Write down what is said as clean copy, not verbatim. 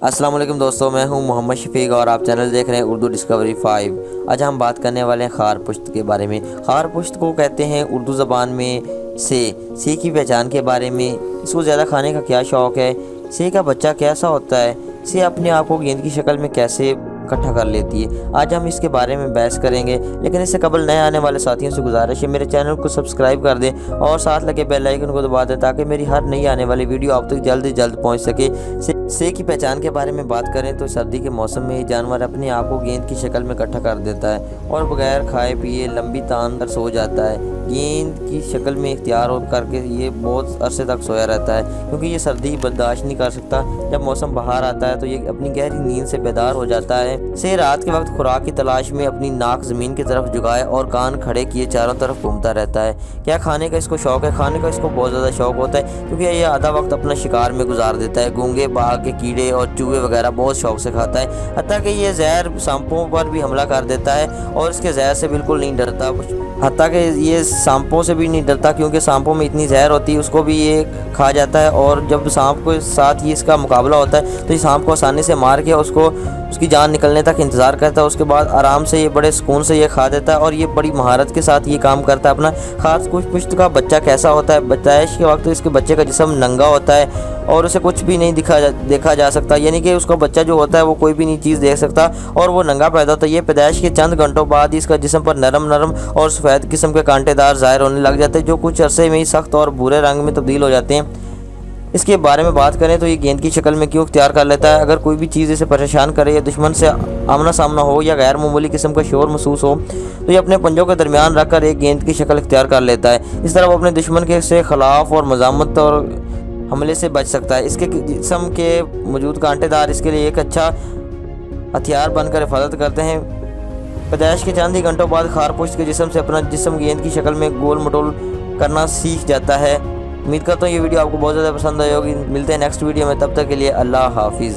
अस्सलाम वालेकुम दोस्तों, मैं हूं मोहम्मद शफीक और आप चैनल देख रहे हैं उर्दू डिस्कवरी 5। आज हम बात करने वाले हैं खार पुश्त के बारे में। खार पुश्त को कहते हैं उर्दू ज़बान में से की पहचान के बारे में। इसको ज़्यादा खाने का क्या शौक़ है, से का बच्चा कैसा होता है, से अपने आप को गेंद की शक्ल में कैसे इकट्ठा कर लेती है। आज हम इसके बारे में बहस करेंगे, लेकिन इससे कबल नए आने वाले साथियों से गुजारिश है मेरे चैनल को सब्सक्राइब कर दें और साथ लगे बेल आइकन को दबा दें ताकि मेरी हर नई आने वाली वीडियो आप तक जल्द से जल्द पहुंच सके। से की पहचान के बारे में बात करें तो सर्दी के मौसम में ये जानवर अपने आप को गेंद की शक्ल में इकट्ठा कर देता है और बगैर खाए पिए लंबी तान पर सो जाता है। गेंद की शक्ल में इख्तियार करके ये बहुत अरसे तक सोया रहता है क्योंकि ये सर्दी बर्दाश्त नहीं कर सकता। जब मौसम बाहर आता है तो ये अपनी गहरी नींद से बेदार हो जाता है। से रात के वक्त खुराक की तलाश में अपनी नाक ज़मीन की तरफ झुकाए और कान खड़े किए चारों तरफ घूमता रहता है। क्या खाने का इसको शौक़ है? खाने का इसको बहुत ज़्यादा शौक़ होता है क्योंकि ये आधा वक्त अपना शिकार में गुजार देता है। गूंगे, बाघ के कीड़े और चूहे वगैरह बहुत शौक़ से खाता है। हत्ता कि ये जहर सांपों पर भी हमला कर देता है और इसके जहर से बिल्कुल नहीं डरता। हत्ता कि ये सांपों से भी नहीं डरता क्योंकि सांपों में इतनी जहर होती है, उसको भी ये खा जाता है। और जब सांप के साथ ही इसका मुकाबला होता है तो इस सांप को आसानी से मार के उसकी जान निकलने तक इंतज़ार करता है। उसके बाद आराम से ये बड़े सुकून से ये खा देता है और ये बड़ी महारत के साथ ये काम करता है अपना। खास पुश्त का बच्चा कैसा होता है? पैदाइश के वक्त इसके बच्चे का जिस्म नंगा होता है और उसे कुछ भी नहीं देखा जा सकता, यानी कि उसका बच्चा जो होता है वो कोई भी नहीं चीज़ देख सकता और वो नंगा पैदा होता है। ये पैदाइश के चंद घंटों बाद ही इसका जिस्म पर नरम और सफ़ेद किस्म के कांटेदार ज़ाहिर होने लग जाते हैं जो कुछ अरसे में ही सख्त और भूरे रंग में तब्दील हो जाते हैं। इसके बारे में बात करें तो ये गेंद की शक्ल में क्यों इख्तियार कर लेता है? अगर कोई भी चीज़ इसे परेशान करे या दुश्मन से आमना सामना हो या गैर मामूली किस्म का शोर महसूस हो तो ये अपने पंजों के दरमियान रखकर एक गेंद की शक्ल इख्तियार कर लेता है। इस तरह वो अपने दुश्मन के से खिलाफ और मज़ामत और हमले से बच सकता है। इसके जिस्म के मौजूद कांटेदार इसके लिए एक अच्छा हथियार बनकर हिफाजत करते हैं। पैदाइश के चंद ही घंटों बाद खारपुश्त के जिस्म से अपना जिस्म गेंद की शक्ल में गोल मटोल करना सीख जाता है। उम्मीद करता हूँ ये वीडियो आपको बहुत ज़्यादा पसंद आई होगी। मिलते हैं नेक्स्ट वीडियो में, तब तक के लिए अल्लाह हाफिज़।